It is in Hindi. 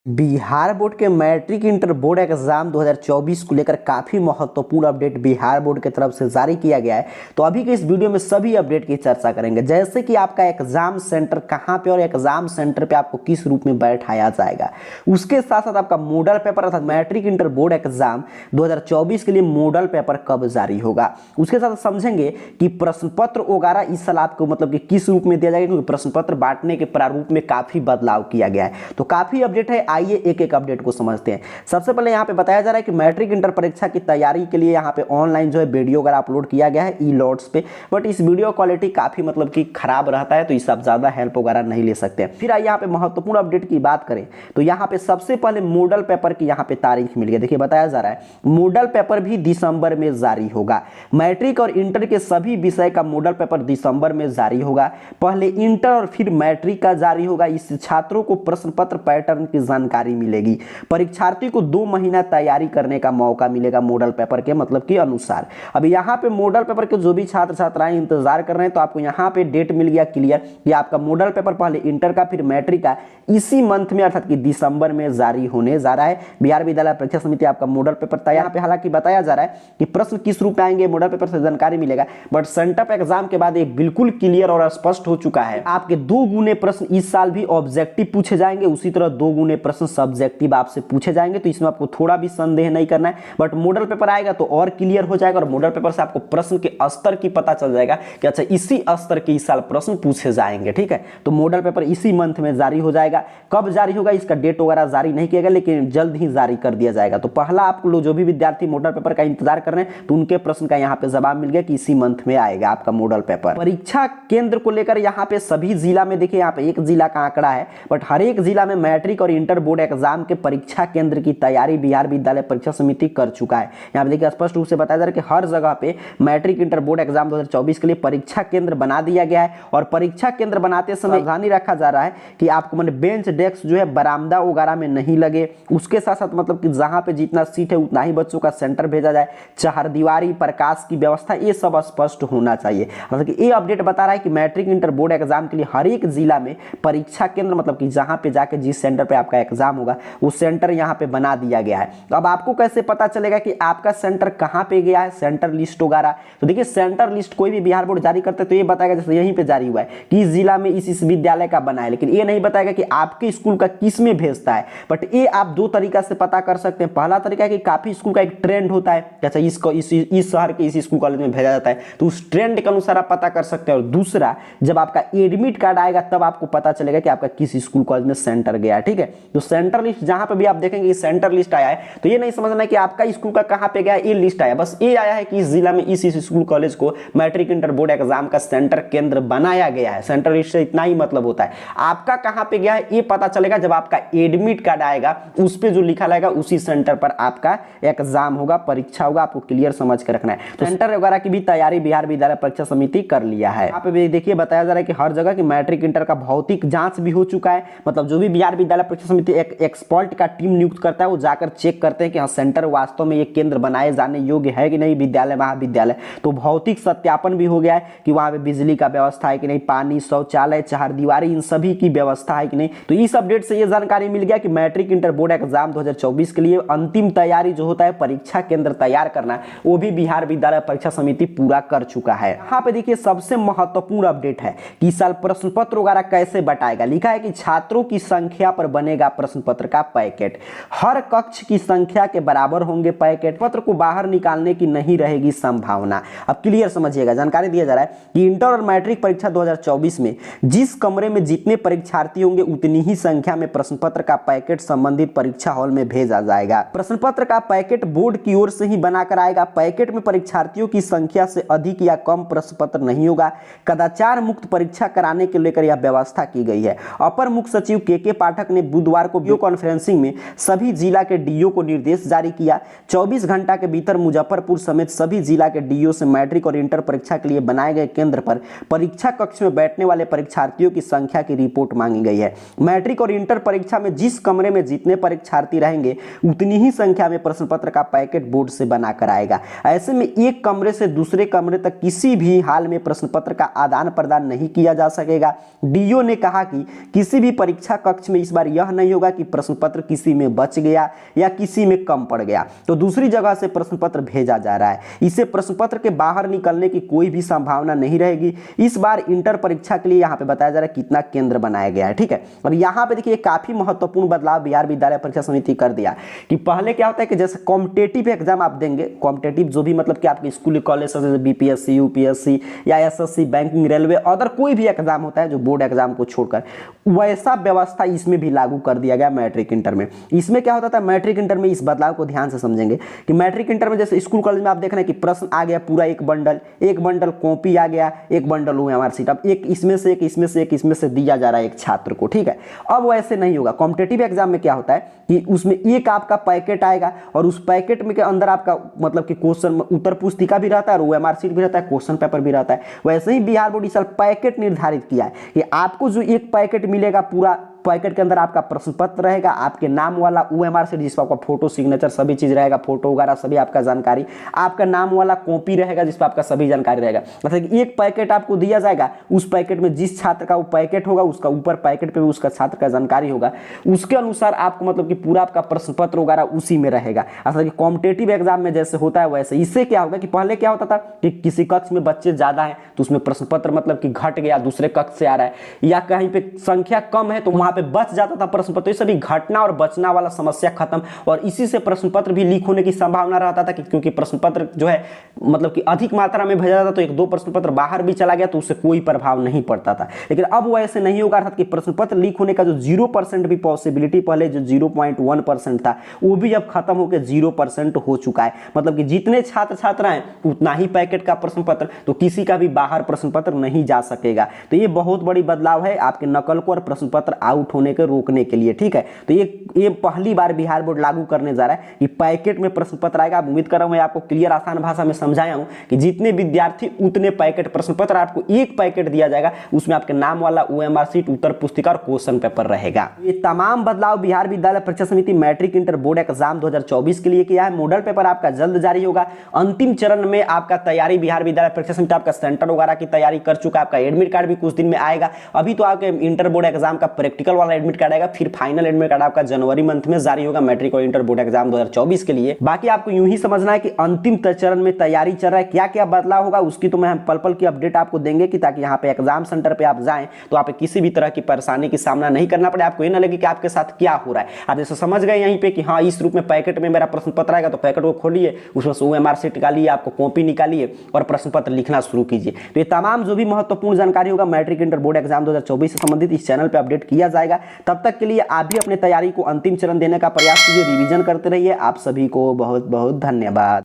बिहार बोर्ड के मैट्रिक इंटर बोर्ड एग्जाम 2024 को लेकर काफ़ी महत्वपूर्ण अपडेट बिहार बोर्ड की तरफ से जारी किया गया है। तो अभी के इस वीडियो में सभी अपडेट की चर्चा करेंगे, जैसे कि आपका एग्जाम सेंटर कहां पे और एग्जाम सेंटर पे आपको किस रूप में बैठाया जाएगा। उसके साथ साथ आपका मॉडल पेपर अर्थात मैट्रिक इंटर बोर्ड एग्जाम 2024 के लिए मॉडल पेपर कब जारी होगा। उसके साथ समझेंगे कि प्रश्न पत्र वगैरह इस साल आपको मतलब कि किस रूप में दिया जाएगा, क्योंकि प्रश्न पत्र बांटने के प्रारूप में काफ़ी बदलाव किया गया है। तो काफ़ी अपडेट है, आइए एक एक अपडेट को समझते हैं। सबसे पहले यहाँ पे बताया जा रहा है कि मैट्रिक इंटर परीक्षा की तैयारी के लिए यहाँ पे ऑनलाइन जो है वीडियो वगैरह अपलोड किया गया है ई लॉट्स पे, बट इस वीडियो क्वालिटी काफ़ी मतलब कि खराब रहता है, तो इससे आप ज़्यादा हेल्प वगैरह नहीं ले सकते हैं। फिर आइए यहाँ पे महत्वपूर्ण अपडेट की बात करें तो यहाँ पे सबसे पहले मॉडल पेपर की यहाँ पे तारीख मिल गई। देखिए बताया जा रहा है मॉडल पेपर भी दिसंबर में जारी होगा। मैट्रिक और इंटर के सभी विषय का मॉडल पेपर दिसंबर में जारी होगा। पहले इंटर और फिर मैट्रिक का जारी होगा। इससे छात्रों को प्रश्न पत्र पैटर्न की जानकारी मिलेगी। परीक्षार्थी को 2 महीना तैयारी करने का मौका मिलेगा मॉडल पेपर के मतलब के अनुसार। अब यहाँ पे मॉडल पेपर के जो भी छात्र छात्राएं इंतजार कर रहे हैं, तो आपको यहाँ पे डेट मिल गया क्लियर कि आपका मॉडल पेपर पहले इंटर का फिर मैट्रिक का इसी मंथ में अर्थात कि दिसंबर में जारी होने जा रहा है। बिहार विद्यालय परीक्षा समिति आपका मॉडल पेपर तैयार। यहाँ पे हालांकि बताया जा रहा है कि प्रश्न किस रूप में आएंगे मॉडल पेपर से जानकारी मिलेगा, बट सेंटअप एग्जाम के बाद एक बिल्कुल क्लियर और स्पष्ट हो चुका है। आपके 2 गुने प्रश्न इस साल भी ऑब्जेक्टिव पूछे जाएंगे, उसी तरह 2 गुने प्रश्न सब्जेक्टिव आपसे पूछे जाएंगे। तो इसमें आपको थोड़ा भी संदेह नहीं करना है, बट मॉडल पेपर आएगा तो और क्लियर हो जाएगा और मॉडल पेपर से आपको प्रश्न के स्तर की पता चल जाएगा कि अच्छा इसी स्तर के इस साल प्रश्न पूछे जाएंगे। ठीक है, तो मॉडल पेपर इसी मंथ में जारी हो जाएगा। कब जारी होगा इसका डेट वगैरह जारी नहीं किया गया, लेकिन जल्द ही जारी कर दिया जाएगा। तो पहला आप लोग जो भी विद्यार्थी मॉडल पेपर का इंतजार कर रहे हैं, तो उनके प्रश्न का यहाँ पे जवाब मिल गया कि इसी मंथ में आएगा आपका मॉडल पेपर। परीक्षा केंद्र को लेकर यहाँ पे सभी जिला में देखिए, यहाँ पे एक जिला का आंकड़ा है, बट हर एक जिला में मैट्रिक और इंटर बोर्ड एग्जाम के परीक्षा केंद्र की तैयारी बिहार विद्यालय परीक्षा समिति कर चुका है। यहाँ पे देखिए स्पष्ट रूप से बताया जा रहा है कि हर जगह पे मैट्रिक इंटर बोर्ड एग्जाम 2024 के लिए परीक्षा केंद्र बना दिया गया है। और परीक्षा केंद्र बनाते समय सावधानी रखा जा रहा है कि आपको मैंने बेंच डेस्क जो है बरामदा वगैरह में नहीं लगे। उसके साथ साथ मतलब कि जहां पे जितना सीट है उतना ही बच्चों का सेंटर भेजा जाए। चारदीवारी प्रकाश की व्यवस्था ये सब स्पष्ट होना चाहिए। मतलब कि ये अपडेट बता रहा है कि मैट्रिक इंटर बोर्ड एग्जाम के लिए हर एक जिला में परीक्षा केंद्र मतलब कि जहां पे जाके जिस सेंटर पे आपका एग्जाम होगा उस सेंटर यहाँ पे बना दिया गया है। अब आपको कैसे पता चलेगा कि आपका सेंटर कहाँ पे गया है, सेंटर लिस्ट वगैरह। तो देखिए सेंटर लिस्ट कोई भी बिहार बोर्ड जारी करते तो ये बताएगा जैसे यहीं पे जारी हुआ है कि इस जिला में इस विद्यालय का बना है, लेकिन ये नहीं बताएगा कि आपके स्कूल का किस में भेजता है। बट ये आप 2 तरीका से पता कर सकते हैं। पहला तरीका है कि काफी स्कूल का एक ट्रेंड होता है, जैसे इसको इस शहर के इस स्कूल कॉलेज में भेजा जाता है, तो उस ट्रेंड के अनुसार आप पता कर सकते हैं। और दूसरा, जब आपका एडमिट कार्ड आएगा तब आपको पता चलेगा कि आपका किस स्कूल कॉलेज में सेंटर गया है। ठीक है, तो सेंटर लिस्ट जहां पे भी आप देखेंगे सेंटर लिस्ट आया है, तो ये नहीं समझना है कि आपका स्कूल का कहां पे गया है, ये लिस्ट आया, बस ये आया है कि इस जिला में इस स्कूल कॉलेज को मैट्रिक इंटर बोर्ड एग्जाम का सेंटर केंद्र बनाया गया है। सेंटर लिस्ट से इतना ही मतलब होता है। आपका कहां पे गया है ये पता चलेगा जब आपका एडमिट कार्ड आएगा, उस पे जो लिखा रहेगा उसी सेंटर पर आपका एग्जाम होगा, परीक्षा होगा। आपको क्लियर समझ के रखना है। तो सेंटर वगैरह की भी तैयारी बिहार विद्यालय परीक्षा समिति कर लिया है। यहाँ पे भी देखिए बताया जा रहा है कि हर जगह की मैट्रिक इंटर का भौतिक जांच भी हो चुका है। मतलब जो भी बिहार विद्यालय परीक्षा समिति एक एक्सपर्ट का टीम नियुक्त करता है, वो जाकर चेक करते हैं कि हाँ सेंटर वास्तव में ये केंद्र बनाए जाने योग्य है कि नहीं, विद्यालय महाविद्यालय। तो भौतिक सत्यापन भी हो गया है कि वहां पे बिजली का व्यवस्था है कि नहीं, पानी, शौचालय, चारदीवारी, इन सभी की व्यवस्था है कि नहीं। तो इस अपडेट से ये जानकारी मिल गया कि मैट्रिक इंटर बोर्ड एग्जाम 2024 के लिए अंतिम तैयारी जो होता है परीक्षा केंद्र तैयार करना, वो भी बिहार विद्यालय परीक्षा समिति पूरा कर चुका है। यहाँ पे देखिए सबसे महत्वपूर्ण अपडेट है कि इस साल प्रश्न पत्र वगैरह कैसे बटाएगा। लिखा है कि छात्रों की संख्या पर बनेगा प्रश्न पत्र का पैकेट, हर कक्ष की संख्या के बराबर होंगे पैकेट, पत्र को बाहर निकालने की नहीं रहेगी संभावना। अब क्लियर समझिएगा, जानकारी दिया जा रहा है कि इंटर और मैट्रिक परीक्षा 2024 में जिस कमरे में जितने परीक्षार्थी होंगे उतनी ही संख्या में प्रश्न पत्र का पैकेट संबंधित परीक्षा हॉल में भेजा जाएगा। प्रश्न पत्र का पैकेट बोर्ड की ओर से ही बनाकर आएगा। पैकेट में परीक्षार्थियों की संख्या से अधिक या कम प्रश्न पत्र नहीं होगा। कदाचार मुक्त परीक्षा कराने के लेकर यह व्यवस्था की गई है। अपर मुख्य सचिव के पाठक ने बुधवार को वीडियो कॉन्फ्रेंसिंग में सभी जिला के डीओ को निर्देश जारी किया। 24 घंटा के भीतर मुजफ्फरपुर समेत सभी जिला के डीओ से मैट्रिक और इंटर परीक्षा के लिए बनाए गए केंद्र पर परीक्षा कक्ष में बैठने वाले परीक्षार्थियों की संख्या की रिपोर्ट मांगी गई है। मैट्रिक और इंटर परीक्षा में जिस कमरे में जितने परीक्षार्थी रहेंगे उतनी ही संख्या में प्रश्न पत्र का पैकेट बोर्ड से बनाकर आएगा। ऐसे में एक कमरे से दूसरे कमरे तक किसी भी हाल में प्रश्न पत्र का आदान प्रदान नहीं किया जा सकेगा। डीओ ने कहा कि किसी भी परीक्षा कक्ष में इस बार यह नहीं नहीं होगा कि प्रश्न पत्र किसी में बच गया या किसी में कम पड़ गया, तो दूसरी जगह से प्रश्न पत्र भेजा जा रहा है। इससे प्रश्न पत्र के बाहर निकलने की कोई भी संभावना नहीं रहेगी। इस बार इंटर परीक्षा के लिए यहाँ पे बताया जा रहा है कितना केंद्र बनाया गया है, ठीक है। और यहाँ पे देखिए काफी महत्वपूर्ण बदलाव बिहार विद्यालय परीक्षा समिति कर दिया कि पहले क्या होता है कि जैसे कॉम्पिटेटिव एग्जाम आप देंगे, कॉम्पिटेटिव जो भी मतलब कि आपके स्कूल कॉलेज जैसे बीपीएससी, यूपीएससी या एसएससी, बैंकिंग, रेलवे, अदर कोई भी एग्जाम होता है जो बोर्ड एग्जाम को छोड़कर, वैसा व्यवस्था इसमें भी लागू कर दिया गया मैट्रिक इंटर में। इसमें क्या होता था मैट्रिक इंटर में, इस बदलाव को ध्यान से समझेंगे कि मैट्रिक इंटर में जैसे स्कूल कॉलेज में आप देख रहे हैं कि प्रश्न आ गया पूरा एक बंडल कॉपी आ गया, एक बंडल ओएमआर शीट, अब एक इसमें से एक इसमें से एक इसमें से दिया जा रहा है एक छात्र को, ठीक है। अब वैसे नहीं होगा। कॉम्पिटेटिव एग्जाम में क्या होता है कि उसमें एक आपका पैकेट आएगा और उस पैकेट में के अंदर आपका मतलब कि क्वेश्चन उत्तर पुस्तिका भी रहता है और ओएमआर शीट भी रहता है, क्वेश्चन पेपर भी रहता है। वैसे ही बिहार बोर्ड इस साल पैकेट निर्धारित किया है कि आपको जो एक पैकेट मिलेगा, पूरा पैकेट के अंदर आपका प्रश्न पत्र रहेगा, आपके नाम वाला ओएमआर शीट जिस पर आपका फोटो सिग्नेचर सभी चीज रहेगा, फोटो वगैरह सभी आपका जानकारी, आपका नाम वाला कॉपी रहेगा जिस पर आपका सभी जानकारी रहेगा। मतलब एक पैकेट आपको दिया जाएगा, उस पैकेट में जिस छात्र का वो पैकेट होगा उसका ऊपर पैकेट पे भी उसका छात्र का जानकारी होगा, उसके अनुसार आपको मतलब कि पूरा आपका प्रश्न पत्र वगैरह उसी में रहेगा। असल कि कॉम्पिटेटिव एग्जाम में जैसे होता है वैसे। इससे क्या होगा कि पहले क्या होता था कि किसी कक्ष में बच्चे ज्यादा हैं तो उसमें प्रश्न पत्र मतलब कि घट गया, दूसरे कक्ष से आ रहा है, या कहीं पे संख्या कम है तो वहां पे बच जाता था प्रश्न पत्र। ये सभी घटना और बचना वाला समस्या खत्म, और इसी से प्रश्न पत्र भी लीक होने की संभावना रहता था कि क्योंकि प्रश्न पत्र जो है मतलब कि अधिक मात्रा में भेजा जाता तो एक दो प्रश्न पत्र बाहर भी चला गया तो उससे कोई प्रभाव नहीं पड़ता था। लेकिन अब वैसे नहीं होगा, अर्थात कि प्रश्न पत्र लीक होने का जो 0% भी पॉसिबिलिटी, पहले जो 0.1% था वो भी अब खत्म होकर 0% हो चुका है। मतलब कि जितने छात्र छात्राएं उतना ही पैकेट का प्रश्न पत्र, तो किसी का भी बाहर प्रश्न पत्र नहीं जा सकेगा। तो ये बहुत बड़ी बदलाव है आपके नकल को और प्रश्न पत्र आउट होने के रोकने के लिए, ठीक है। तो ये पहली बार बिहार बोर्ड लागू करने जा रहा है कि पैकेट में प्रश्न पत्र आएगा। उम्मीद कर रहा हूं मैं आपको क्लियर आसान भाषा में समझाया हूं कि जितने विद्यार्थी उतने पैकेट प्रश्न पत्र, आपको एक पैकेट दिया जाएगा, उसमें आपके नाम वाला ओएमआर शीट, उत्तर पुस्तिका और क्वेश्चन पेपर रहेगा। ये तमाम बदलाव बिहार विद्यालय परीक्षा समिति मैट्रिक इंटर बोर्ड एग्जाम 2024 के लिए किया है। मॉडल पेपर आपका जल्द जारी होगा। अंतिम चरण में आपका तैयारी बिहार विद्यालय परीक्षा समिति आपका सेंटर वगैरह की तैयारी कर चुका है। आपका एडमिट कार्ड भी कुछ दिन में आएगा। अभी तो आपके इंटर बोर्ड एग्जाम का प्रैक्टिकल वाला एडमिट कार्ड आएगा, फिर फाइनल एडमिट कार्ड आपका जनवरी मंथ में जारी होगा मैट्रिक और इंटर बोर्ड एग्जाम 2024 के लिए। बाकी आपको यूं ही समझना है कि अंतिम चरण में तैयारी चल रहा है, क्या क्या बदलाव होगा उसकी तो मैं पल पल की अपडेट आपको देंगे कि ताकि यहाँ पे एग्जाम सेंटर पे आप जाएं तो आप किसी भी तरह की परेशानी की सामना नहीं करना पड़े, आपको ये ना लगे कि आपके साथ क्या हो रहा है। आप जैसे समझ गए यहीं पे कि हाँ इस रूप में पैकेट में मेरा प्रश्न पत्र आएगा, तो पैकेट को खोलिए, उसमें से ओएमआर शीट निकालिए, आपको कॉपी निकालिए और प्रश्न पत्र लिखना शुरू कीजिए। तो ये तमाम जो भी महत्वपूर्ण जानकारी होगा मैट्रिक इंटर बोर्ड एग्जाम 2024 से संबंधित इस चैनल पर अपडेट किया जाएगा। तब तक के लिए आप भी अपने तैयारी को अंतिम चरण देने का प्रयास कीजिए, रिवीजन करते रहिए। आप सभी को बहुत बहुत धन्यवाद।